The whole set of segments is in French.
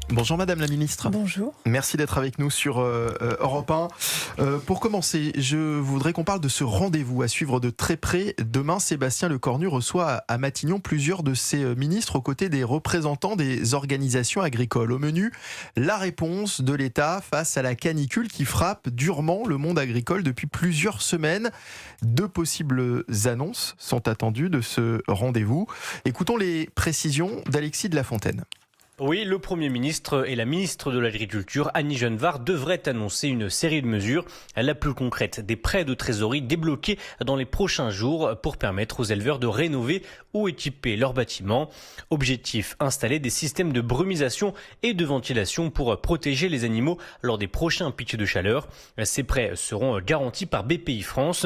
Bonjour Madame la Ministre. Bonjour. Merci d'être avec nous sur Europe 1. Pour commencer, je voudrais qu'on parle de ce rendez-vous à suivre de très près. Demain, Sébastien Lecornu reçoit à Matignon plusieurs de ses ministres aux côtés des représentants des organisations agricoles. Au menu, la réponse de l'État face à la canicule qui frappe durement le monde agricole depuis plusieurs semaines. Deux possibles annonces sont attendues de ce rendez-vous. Écoutons les précisions d'Alexis de la Fontaine. Oui, le Premier ministre et la ministre de l'Agriculture, Annie Genevard, devraient annoncer une série de mesures, la plus concrète, des prêts de trésorerie débloqués dans les prochains jours pour permettre aux éleveurs de rénover ou équiper leurs bâtiments. Objectif, installer des systèmes de brumisation et de ventilation pour protéger les animaux lors des prochains pics de chaleur. Ces prêts seront garantis par BPI France.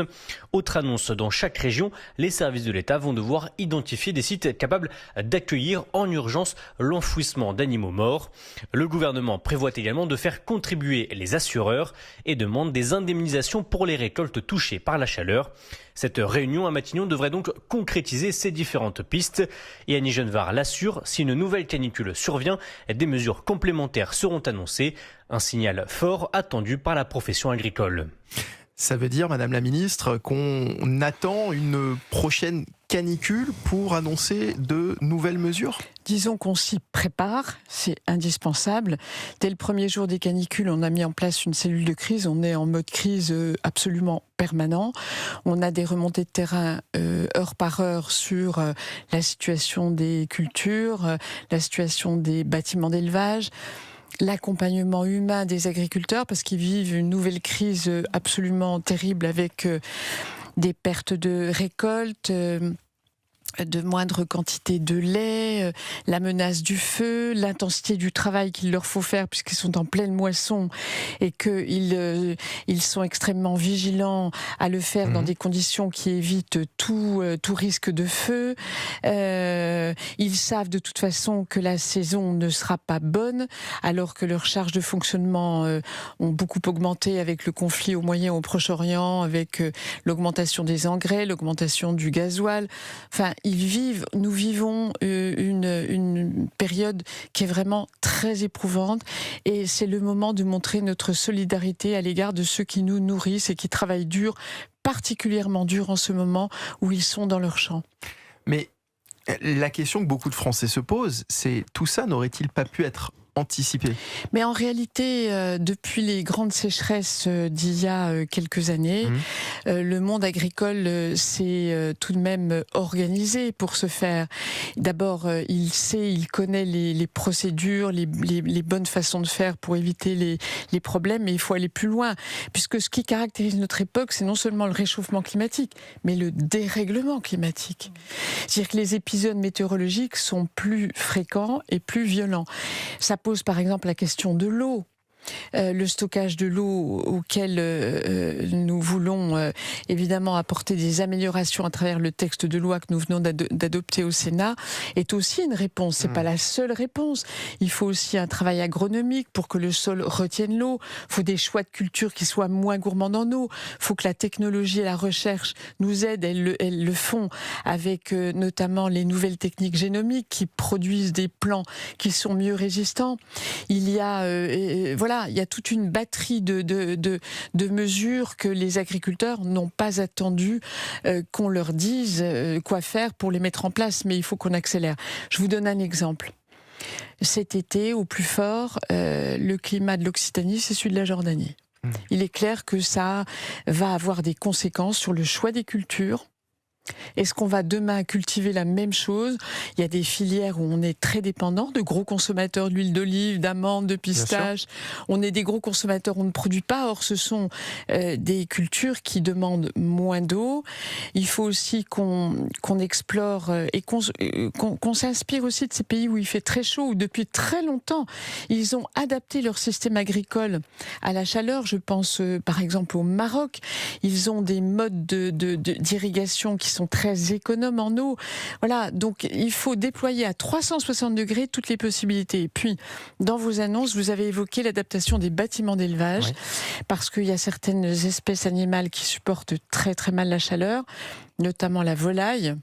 Autre annonce, dans chaque région, les services de l'État vont devoir identifier des sites capables d'accueillir en urgence l'enfouissement d'animaux morts. Le gouvernement prévoit également de faire contribuer les assureurs et demande des indemnisations pour les récoltes touchées par la chaleur. Cette réunion à Matignon devrait donc concrétiser ces différentes pistes. Et Annie Genevard l'assure, si une nouvelle canicule survient, des mesures complémentaires seront annoncées. Un signal fort attendu par la profession agricole. Ça veut dire, Madame la Ministre, qu'on attend une prochaine canicule pour annoncer de nouvelles mesures ? Disons qu'on s'y prépare, c'est indispensable. Dès le premier jour des canicules, on a mis en place une cellule de crise. On est en mode crise absolument permanent. On a des remontées de terrain heure par heure sur la situation des cultures, la situation des bâtiments d'élevage, l'accompagnement humain des agriculteurs parce qu'ils vivent une nouvelle crise absolument terrible avec des pertes de récoltes, de moindre quantité de lait, la menace du feu, l'intensité du travail qu'il leur faut faire puisqu'ils sont en pleine moisson et qu'ils sont extrêmement vigilants à le faire dans des conditions qui évitent tout risque de feu. Ils savent de toute façon que la saison ne sera pas bonne alors que leurs charges de fonctionnement ont beaucoup augmenté avec le conflit au Moyen et au Proche-Orient, avec l'augmentation des engrais, l'augmentation du gasoil. Enfin, nous vivons une période qui est vraiment très éprouvante et c'est le moment de montrer notre solidarité à l'égard de ceux qui nous nourrissent et qui travaillent dur, particulièrement dur en ce moment où ils sont dans leur champ. Mais la question que beaucoup de Français se posent, c'est tout ça n'aurait-il pas pu être anticipé ? Mais en réalité, depuis les grandes sécheresses d'il y a quelques années, le monde agricole s'est tout de même organisé pour ce faire. D'abord, il connaît les procédures, les bonnes façons de faire pour éviter les problèmes, mais il faut aller plus loin, puisque ce qui caractérise notre époque, c'est non seulement le réchauffement climatique, mais le dérèglement climatique. C'est-à-dire que les épisodes météorologiques sont plus fréquents et plus violents. Ça pose par exemple la question de l'eau. Le stockage de l'eau auquel nous voulons évidemment apporter des améliorations à travers le texte de loi que nous venons d'adopter au Sénat est aussi une réponse. C'est pas la seule réponse. Il faut aussi un travail agronomique pour que le sol retienne l'eau. Il faut des choix de culture qui soient moins gourmands en eau. Il faut que la technologie et la recherche nous aident. Elles le font avec notamment les nouvelles techniques génomiques qui produisent des plants qui sont mieux résistants. Il y a il y a toute une batterie de mesures que les agriculteurs n'ont pas attendu qu'on leur dise quoi faire pour les mettre en place, mais il faut qu'on accélère. Je vous donne un exemple. Cet été, au plus fort, le climat de l'Occitanie, c'est celui de la Jordanie. Il est clair que ça va avoir des conséquences sur le choix des cultures. Est-ce qu'on va demain cultiver la même chose ? Il y a des filières où on est très dépendant, de gros consommateurs d'huile d'olive, d'amandes, de pistaches. On est des gros consommateurs, on ne produit pas. Or, ce sont des cultures qui demandent moins d'eau. Il faut aussi qu'on explore et qu'on s'inspire aussi de ces pays où il fait très chaud, où depuis très longtemps, ils ont adapté leur système agricole à la chaleur. Je pense par exemple au Maroc. Ils ont des modes d'irrigation qui sont très économes en eau. Voilà, donc il faut déployer à 360 degrés toutes les possibilités. Et puis, dans vos annonces, vous avez évoqué l'adaptation des bâtiments d'élevage, parce qu'il y a certaines espèces animales qui supportent très très mal la chaleur, notamment la volaille.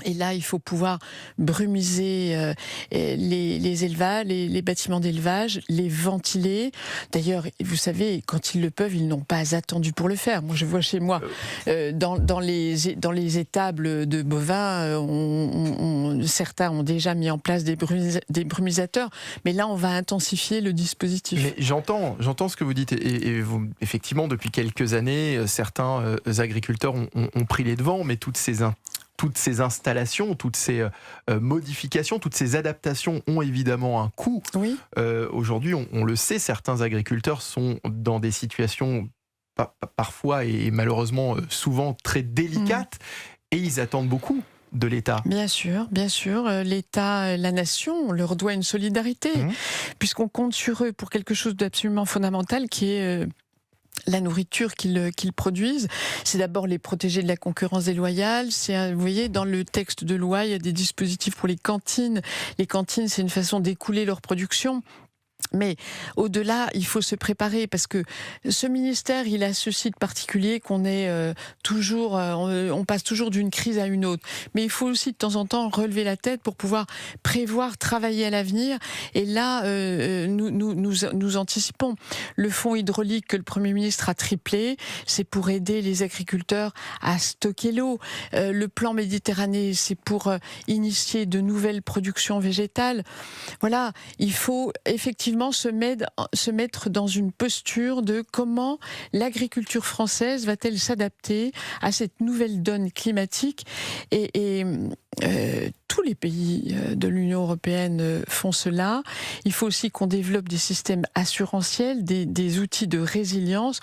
Et là, il faut pouvoir brumiser les élevages, les bâtiments d'élevage, les ventiler. D'ailleurs, vous savez, quand ils le peuvent, ils n'ont pas attendu pour le faire. Moi, je vois chez moi, dans les étables de bovins, certains ont déjà mis en place des brumisateurs. Mais là, on va intensifier le dispositif. Mais j'entends ce que vous dites. Et vous, effectivement, depuis quelques années, certains agriculteurs ont pris les devants, mais toutes ces installations, toutes ces modifications, toutes ces adaptations ont évidemment un coût. Oui. Aujourd'hui, on le sait, certains agriculteurs sont dans des situations parfois et malheureusement souvent très délicates et ils attendent beaucoup de l'État. Bien sûr. L'État, la nation, on leur doit une solidarité, puisqu'on compte sur eux pour quelque chose d'absolument fondamental qui est la nourriture qu'ils produisent. C'est d'abord les protéger de la concurrence déloyale. Vous voyez, dans le texte de loi, il y a des dispositifs pour les cantines. Les cantines, c'est une façon d'écouler leur production. Mais au-delà, il faut se préparer parce que ce ministère, il a ceci de particulier qu'on est on passe toujours d'une crise à une autre. Mais il faut aussi de temps en temps relever la tête pour pouvoir prévoir, travailler à l'avenir. Et là, nous anticipons. Le fonds hydraulique que le Premier ministre a triplé, c'est pour aider les agriculteurs à stocker l'eau. Le plan Méditerranée, c'est pour initier de nouvelles productions végétales. Voilà, il faut effectivement se mettre dans une posture de comment l'agriculture française va-t-elle s'adapter à cette nouvelle donne climatique et tous les pays de l'Union européenne font cela. Il faut aussi qu'on développe des systèmes assurantiels, des outils de résilience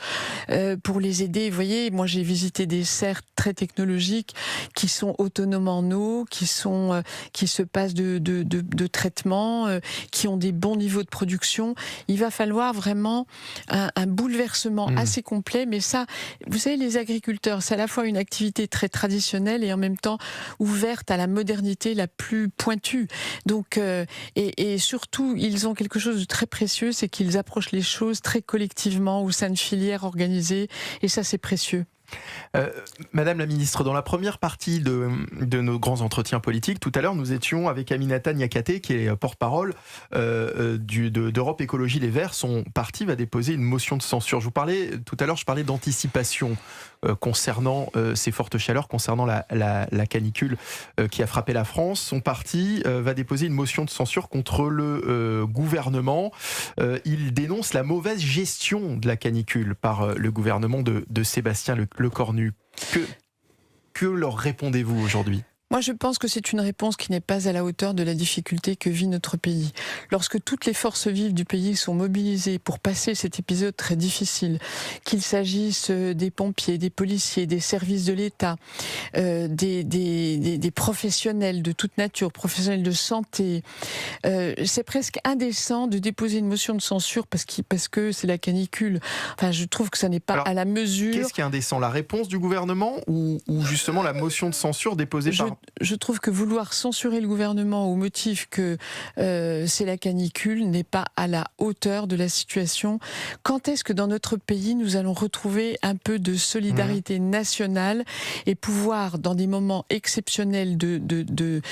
pour les aider. Vous voyez, moi j'ai visité des serres très technologiques qui sont autonomes en eau, qui se passent de traitement, qui ont des bons niveaux de production. Il va falloir vraiment un bouleversement assez complet. Mais ça, vous savez, les agriculteurs, c'est à la fois une activité très traditionnelle et en même temps ouverte à la modernité la plus pointue. Donc, et surtout, ils ont quelque chose de très précieux, c'est qu'ils approchent les choses très collectivement au sein de filières organisées. Et ça, c'est précieux. Madame la ministre, dans la première partie de nos grands entretiens politiques, tout à l'heure, nous étions avec Aminata Niakaté, qui est porte-parole d'Europe Écologie Les Verts. Son parti va déposer une motion de censure. Tout à l'heure, je parlais d'anticipation concernant ces fortes chaleurs, concernant la canicule qui a frappé la France. Son parti va déposer une motion de censure contre le gouvernement. Il dénonce la mauvaise gestion de la canicule par le gouvernement de Sébastien Lecornu. Que leur répondez-vous aujourd'hui ? Moi, je pense que c'est une réponse qui n'est pas à la hauteur de la difficulté que vit notre pays. Lorsque toutes les forces vives du pays sont mobilisées pour passer cet épisode très difficile, qu'il s'agisse des pompiers, des policiers, des services de l'État, des professionnels de toute nature, professionnels de santé, c'est presque indécent de déposer une motion de censure parce que c'est la canicule. Enfin, je trouve que ça n'est pas à la mesure. Qu'est-ce qui est indécent ? La réponse du gouvernement ou justement la motion de censure déposée par... Je trouve que vouloir censurer le gouvernement au motif que c'est la canicule n'est pas à la hauteur de la situation. Quand est-ce que dans notre pays nous allons retrouver un peu de solidarité nationale et pouvoir, dans des moments exceptionnels de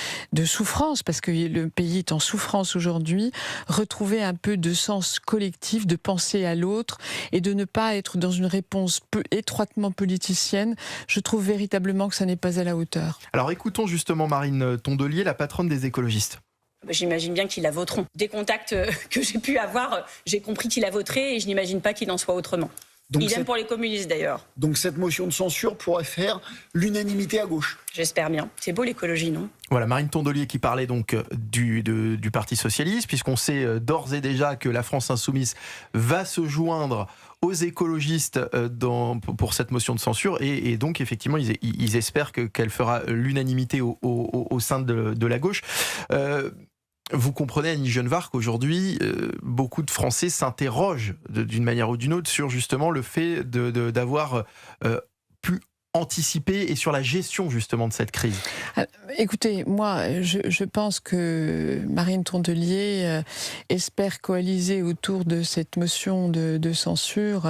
souffrance, parce que le pays est en souffrance aujourd'hui, retrouver un peu de sens collectif, de penser à l'autre et de ne pas être dans une réponse étroitement politicienne? Je trouve véritablement que ça n'est pas à la hauteur. Alors écoutons justement Marine Tondelier, la patronne des écologistes. J'imagine bien qu'ils la voteront. Des contacts que j'ai pu avoir, j'ai compris qu'ils la voteraient et je n'imagine pas qu'il en soit autrement. Idem pour les communistes d'ailleurs. Donc cette motion de censure pourrait faire l'unanimité à gauche. J'espère bien. C'est beau l'écologie, non ? Voilà, Marine Tondelier qui parlait donc du Parti Socialiste, puisqu'on sait d'ores et déjà que la France Insoumise va se joindre aux écologistes pour cette motion de censure et donc effectivement ils espèrent qu'elle fera l'unanimité au sein de la gauche. Vous comprenez, Annie Genevard, qu'aujourd'hui, beaucoup de Français s'interrogent d'une manière ou d'une autre sur justement le fait d'avoir pu anticiper et sur la gestion justement de cette crise? Écoutez, moi, je pense que Marine Tondelier espère coaliser autour de cette motion de censure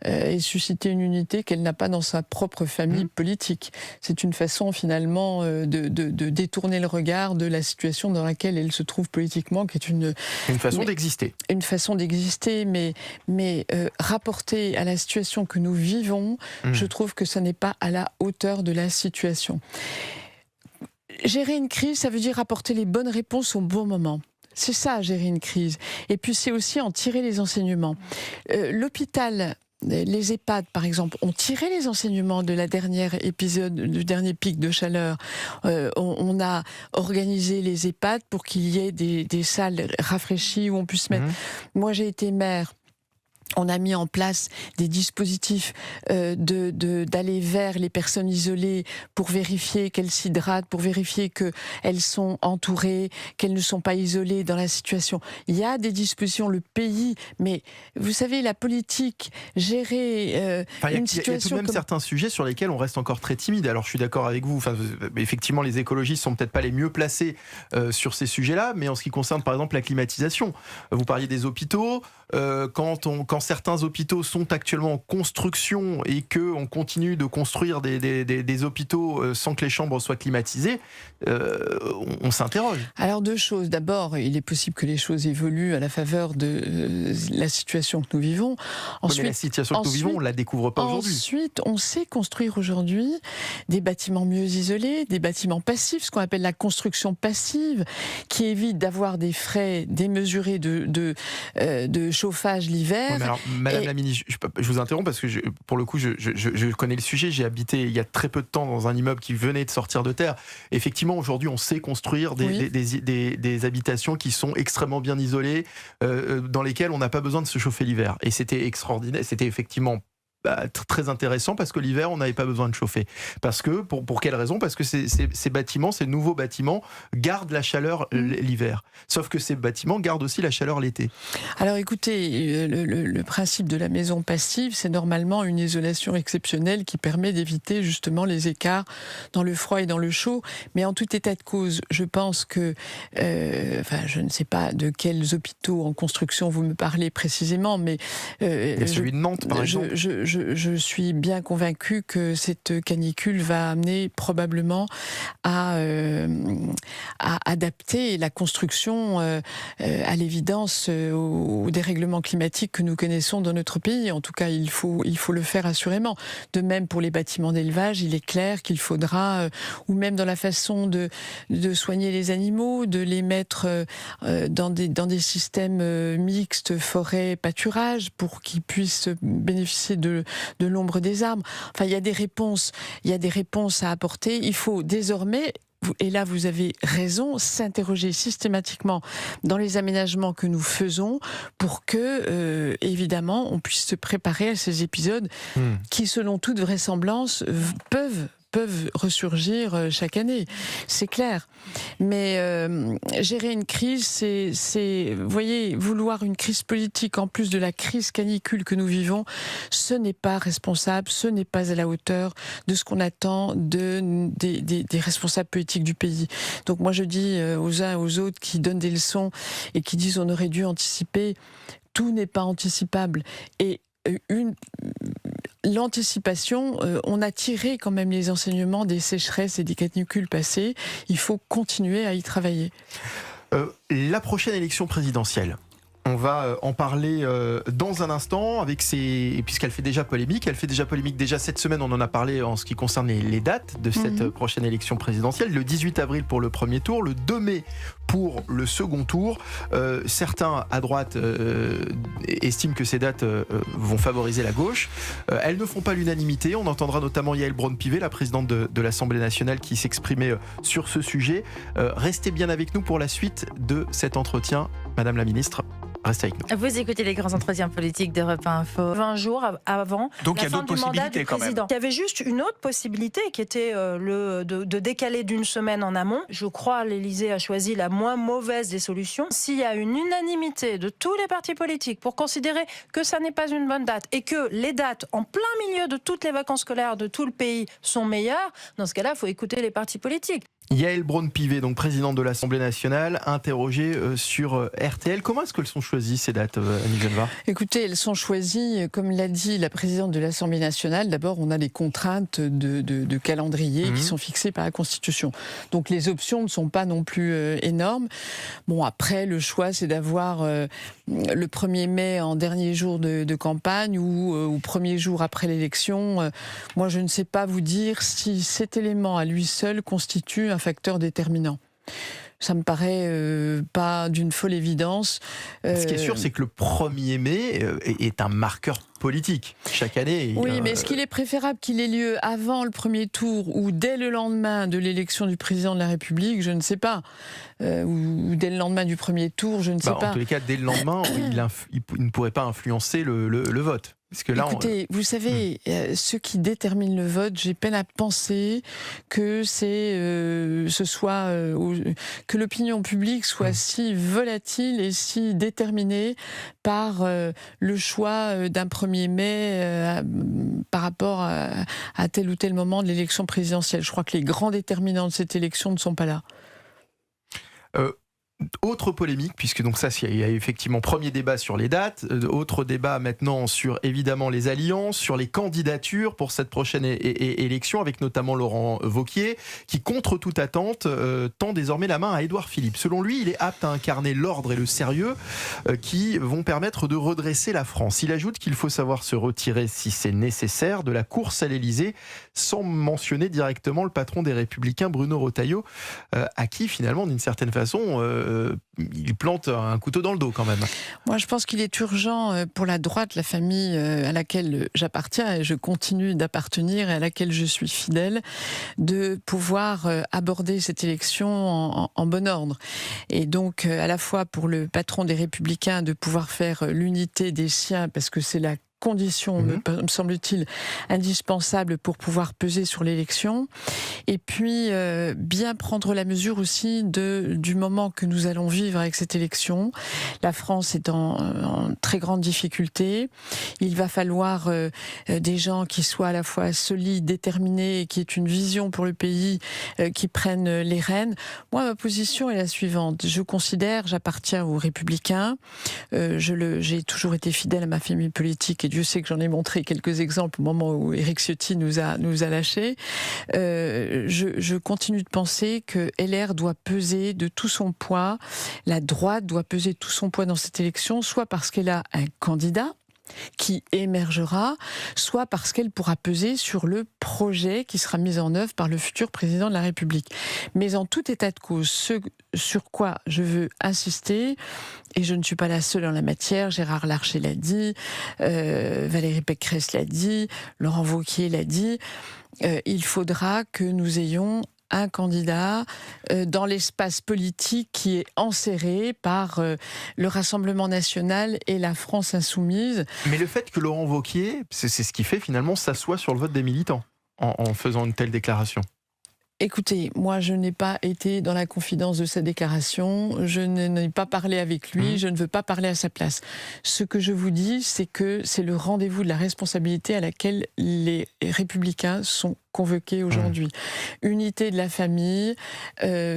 et susciter une unité qu'elle n'a pas dans sa propre famille politique. C'est une façon finalement de détourner le regard de la situation dans laquelle elle se trouve politiquement, qui est une façon d'exister. Une façon d'exister, mais rapporté à la situation que nous vivons, je trouve que ça n'est pas à la hauteur de la situation. Gérer une crise, ça veut dire apporter les bonnes réponses au bon moment. C'est ça, gérer une crise. Et puis c'est aussi en tirer les enseignements. L'hôpital, les EHPAD par exemple, ont tiré les enseignements de la dernière épisode, du dernier pic de chaleur. On a organisé les EHPAD pour qu'il y ait des salles rafraîchies où on puisse mettre... Moi j'ai été maire. On a mis en place des dispositifs d'aller vers les personnes isolées pour vérifier qu'elles s'hydratent, pour vérifier qu'elles sont entourées, qu'elles ne sont pas isolées dans la situation. Il y a des dispositions, le pays, mais vous savez, la politique, gérer une situation... Il y a tout de même certains sujets sur lesquels on reste encore très timide. Alors je suis d'accord avec vous, effectivement les écologistes sont peut-être pas les mieux placés sur ces sujets-là, mais en ce qui concerne par exemple la climatisation, vous parliez des hôpitaux, quand certains hôpitaux sont actuellement en construction et qu'on continue de construire des hôpitaux sans que les chambres soient climatisées, on s'interroge. Alors deux choses. D'abord, il est possible que les choses évoluent à la faveur de la situation que nous vivons. Ensuite, mais la situation que nous vivons, on ne la découvre pas aujourd'hui. Ensuite, on sait construire aujourd'hui des bâtiments mieux isolés, des bâtiments passifs, ce qu'on appelle la construction passive, qui évite d'avoir des frais démesurés de chauffage l'hiver. Ouais, alors, Madame la ministre, je vous interromps parce que pour le coup, je connais le sujet. J'ai habité il y a très peu de temps dans un immeuble qui venait de sortir de terre. Effectivement, aujourd'hui, on sait construire des habitations qui sont extrêmement bien isolées, dans lesquelles on n'a pas besoin de se chauffer l'hiver. Et c'était extraordinaire. C'était effectivement très intéressant parce que l'hiver on n'avait pas besoin de chauffer. Parce que, pour quelle raison? Parce que ces bâtiments, ces nouveaux bâtiments gardent la chaleur l'hiver. Sauf que ces bâtiments gardent aussi la chaleur l'été. Alors écoutez, le principe de la maison passive, c'est normalement une isolation exceptionnelle qui permet d'éviter justement les écarts dans le froid et dans le chaud. Mais en tout état de cause, je pense que, je ne sais pas de quels hôpitaux en construction vous me parlez précisément, mais il y a celui de Nantes par exemple. Je suis bien convaincue que cette canicule va amener probablement à adapter la construction à l'évidence aux dérèglements climatiques que nous connaissons dans notre pays. En tout cas, il faut le faire assurément. De même pour les bâtiments d'élevage, il est clair qu'il faudra, ou même dans la façon de soigner les animaux, de les mettre dans des systèmes mixtes, forêt, pâturage, pour qu'ils puissent bénéficier de l'ombre des arbres. Enfin, il y a des réponses à apporter. Il faut désormais, et là vous avez raison, s'interroger systématiquement dans les aménagements que nous faisons pour que, évidemment, on puisse se préparer à ces épisodes qui, selon toute vraisemblance, peuvent ressurgir chaque année, c'est clair. Mais gérer une crise, c'est, vous voyez, vouloir une crise politique en plus de la crise canicule que nous vivons, ce n'est pas responsable, ce n'est pas à la hauteur de ce qu'on attend des responsables politiques du pays. Donc moi je dis aux uns et aux autres qui donnent des leçons et qui disent on aurait dû anticiper, tout n'est pas anticipable. Et l'anticipation, on a tiré quand même les enseignements des sécheresses et des canicules passées. Il faut continuer à y travailler. La prochaine élection présidentielle, on va en parler dans un instant, puisqu'elle fait déjà polémique. Elle fait déjà polémique déjà cette semaine, on en a parlé en ce qui concerne les dates de cette prochaine élection présidentielle. Le 18 avril pour le premier tour, le 2 mai pour le second tour. Certains à droite estiment que ces dates vont favoriser la gauche. Elles ne font pas l'unanimité. On entendra notamment Yaël Braun-Pivet, la présidente de l'Assemblée nationale, qui s'exprimait sur ce sujet. Restez bien avec nous pour la suite de cet entretien. Madame la ministre, restez Reste avec nous. Vous écoutez les grands entretiens politiques d'Europe 1 Info. 20 jours avant Donc, la fin du mandat du président. Il y avait juste une autre possibilité qui était de décaler d'une semaine en amont. Je crois l'Élysée a choisi la moins mauvaise des solutions. S'il y a une unanimité de tous les partis politiques pour considérer que ça n'est pas une bonne date et que les dates en plein milieu de toutes les vacances scolaires de tout le pays sont meilleures, dans ce cas-là, il faut écouter les partis politiques. Yaël Braun-Pivet, donc présidente de l'Assemblée nationale, interrogée sur RTL. Comment est-ce qu'elles sont choisies ces dates, Annie Genevard ? Écoutez, elles sont choisies, comme l'a dit la présidente de l'Assemblée nationale. D'abord, on a les contraintes de calendrier qui sont fixées par la Constitution. Donc les options ne sont pas non plus énormes. Bon, après, le choix, c'est d'avoir le 1er mai en dernier jour de campagne ou premier jour après l'élection. Moi, je ne sais pas vous dire si cet élément à lui seul constitue un facteur déterminant. Ça me paraît pas d'une folle évidence. Ce qui est sûr, c'est que le 1er mai est un marqueur politique. Chaque année... Oui, mais est-ce qu'il est préférable qu'il ait lieu avant le premier tour ou dès le lendemain de l'élection du président de la République ? Je ne sais pas. Ou dès le lendemain du premier tour, je ne sais pas. En tous les cas, dès le lendemain, il ne pourrait pas influencer le vote. Parce que là, écoutez, vous savez, ce qui détermine le vote, j'ai peine à penser que que l'opinion publique soit si volatile et si déterminée par le choix d'un 1er mai par rapport à tel ou tel moment de l'élection présidentielle. Je crois que les grands déterminants de cette élection ne sont pas là. Autre polémique, puisque donc ça, il y a effectivement premier débat sur les dates, autre débat maintenant sur évidemment les alliances, sur les candidatures pour cette prochaine élection, avec notamment Laurent Wauquiez, qui contre toute attente tend désormais la main à Édouard Philippe. Selon lui, il est apte à incarner l'ordre et le sérieux qui vont permettre de redresser la France. Il ajoute qu'il faut savoir se retirer, si c'est nécessaire, de la course à l'Élysée, sans mentionner directement le patron des Républicains, Bruno Retailleau, à qui finalement, d'une certaine façon, il plante un couteau dans le dos quand même. Moi, je pense qu'il est urgent pour la droite, la famille à laquelle j'appartiens et je continue d'appartenir et à laquelle je suis fidèle, de pouvoir aborder cette élection en bon ordre. Et donc, à la fois pour le patron des Républicains de pouvoir faire l'unité des siens, parce que c'est la condition, me semble-t-il, indispensable pour pouvoir peser sur l'élection. Et puis, bien prendre la mesure aussi du moment que nous allons vivre avec cette élection. La France est en très grande difficulté. Il va falloir des gens qui soient à la fois solides, déterminés, qui aient une vision pour le pays, qui prennent les rênes. Moi, ma position est la suivante. Je considère, j'appartiens aux Républicains. J'ai toujours été fidèle à ma famille politique et Dieu sait que j'en ai montré quelques exemples au moment où Éric Ciotti nous a lâchés. Je continue de penser que LR doit peser de tout son poids, la droite doit peser de tout son poids dans cette élection, soit parce qu'elle a un candidat qui émergera, soit parce qu'elle pourra peser sur le projet qui sera mis en œuvre par le futur président de la République. Mais en tout état de cause, ce sur quoi je veux insister, et je ne suis pas la seule en la matière, Gérard Larcher l'a dit, Valérie Pécresse l'a dit, Laurent Wauquiez l'a dit, il faudra que nous ayons un candidat dans l'espace politique qui est enserré par le Rassemblement national et la France insoumise. Mais le fait que Laurent Wauquiez, c'est ce qui fait finalement s'assoit sur le vote des militants en faisant une telle déclaration. Écoutez, moi je n'ai pas été dans la confidence de sa déclaration, je n'ai pas parlé avec lui, je ne veux pas parler à sa place. Ce que je vous dis, c'est que c'est le rendez-vous de la responsabilité à laquelle les Républicains sont convoqués aujourd'hui. Unité de la famille,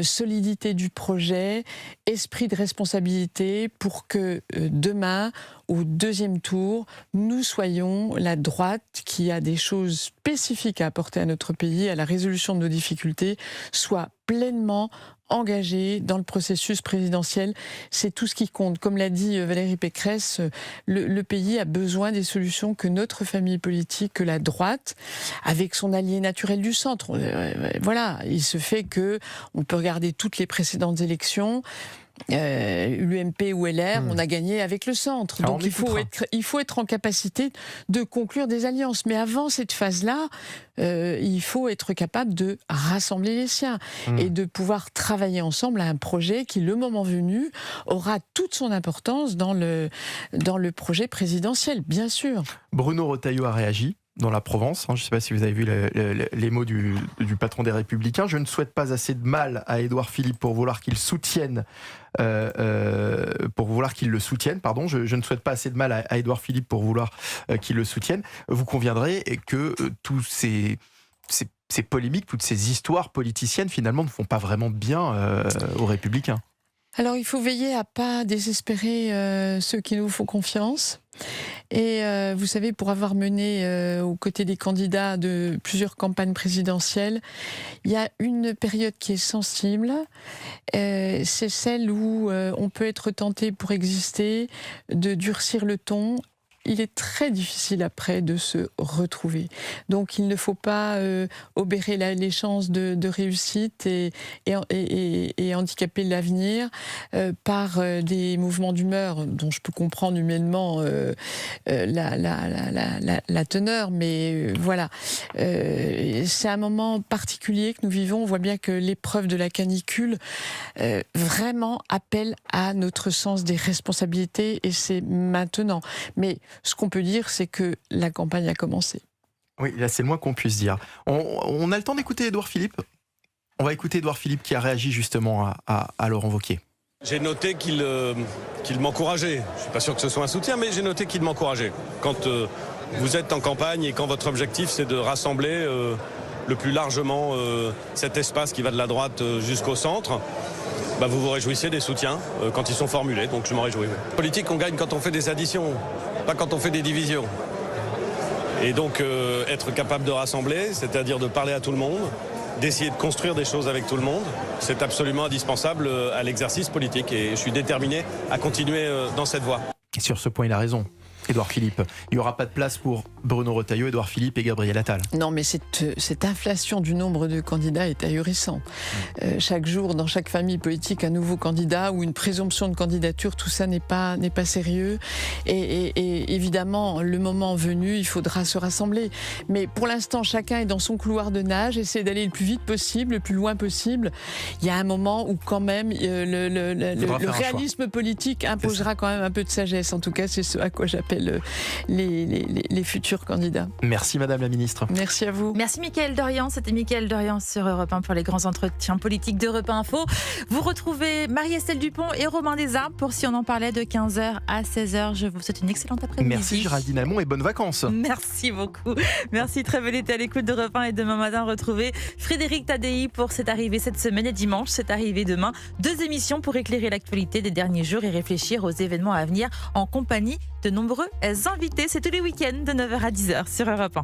solidité du projet, esprit de responsabilité pour que demain, au deuxième tour, nous soyons la droite qui a des choses spécifiques à apporter à notre pays, à la résolution de nos difficultés, soit pleinement engagée dans le processus présidentiel. C'est tout ce qui compte. Comme l'a dit Valérie Pécresse, le pays a besoin des solutions que notre famille politique, que la droite, avec son allié naturel du centre. Voilà, il se fait que on peut regarder toutes les précédentes élections. l'UMP ou LR, on a gagné avec le centre. Alors donc il faut être en capacité de conclure des alliances. Mais avant cette phase-là, il faut être capable de rassembler les siens et de pouvoir travailler ensemble à un projet qui, le moment venu, aura toute son importance dans le projet présidentiel, bien sûr. Bruno Retailleau a réagi dans la Provence. Je ne sais pas si vous avez vu les mots du patron des Républicains. Je ne souhaite pas assez de mal à Édouard Philippe pour vouloir qu'il soutienne. Pardon. Je ne souhaite pas assez de mal à Édouard Philippe pour vouloir qu'il le soutienne. Vous conviendrez que tous ces polémiques, toutes ces histoires politiciennes, finalement, ne font pas vraiment bien aux Républicains. Alors, il faut veiller à pas désespérer ceux qui nous font confiance. Et vous savez, pour avoir mené aux côtés des candidats de plusieurs campagnes présidentielles, il y a une période qui est sensible. C'est celle où on peut être tenté, pour exister, de durcir le ton. Il est très difficile après de se retrouver. Donc il ne faut pas obérer les chances de réussite et handicaper l'avenir par des mouvements d'humeur dont je peux comprendre humainement la teneur, mais voilà. C'est un moment particulier que nous vivons. On voit bien que l'épreuve de la canicule vraiment appelle à notre sens des responsabilités, et c'est maintenant. Mais ce qu'on peut dire, c'est que la campagne a commencé. Oui, là, c'est le moins qu'on puisse dire. On a le temps d'écouter Édouard Philippe. On va écouter Édouard Philippe qui a réagi justement à Laurent Wauquiez. J'ai noté qu'il m'encourageait. Je ne suis pas sûr que ce soit un soutien, mais j'ai noté qu'il m'encourageait. Quand vous êtes en campagne et quand votre objectif, c'est de rassembler le plus largement cet espace qui va de la droite jusqu'au centre, vous vous réjouissez des soutiens quand ils sont formulés, donc je m'en réjouis. En politique, on gagne quand on fait des additions, pas quand on fait des divisions. Et donc être capable de rassembler, c'est-à-dire de parler à tout le monde, d'essayer de construire des choses avec tout le monde, c'est absolument indispensable à l'exercice politique. Et je suis déterminé à continuer dans cette voie. Et sur ce point, il a raison. Édouard Philippe, il n'y aura pas de place pour Bruno Retailleau, Édouard Philippe et Gabriel Attal. Non, mais cette inflation du nombre de candidats est ahurissant. Chaque jour, dans chaque famille politique, un nouveau candidat ou une présomption de candidature, tout ça n'est pas sérieux. Et évidemment, le moment venu, il faudra se rassembler. Mais pour l'instant, chacun est dans son couloir de nage, essaie d'aller le plus vite possible, le plus loin possible. Il y a un moment où quand même le réalisme politique imposera quand même un peu de sagesse. En tout cas, c'est ce à quoi j'appelle les futurs candidats. Merci Madame la Ministre. Merci à vous. Merci Mickaël Dorian. C'était Mickaël Dorian sur Europe 1 pour les grands entretiens politiques d'Europe 1 Info. Vous retrouvez Marie-Estelle Dupont et Romain Desarmes pour Si on en parlait de 15h à 16h. Je vous souhaite une excellente après-midi. Merci Géraldine Almond et bonnes vacances. Merci beaucoup. Merci, très bel été à l'écoute d'Europe 1 et demain matin retrouvez Frédéric Tadei pour C'est arrivé cette semaine et dimanche C'est arrivé demain. 2 émissions pour éclairer l'actualité des derniers jours et réfléchir aux événements à venir en compagnie de nombreux invités. C'est tous les week-ends de 9h à 10h sur Europe 1.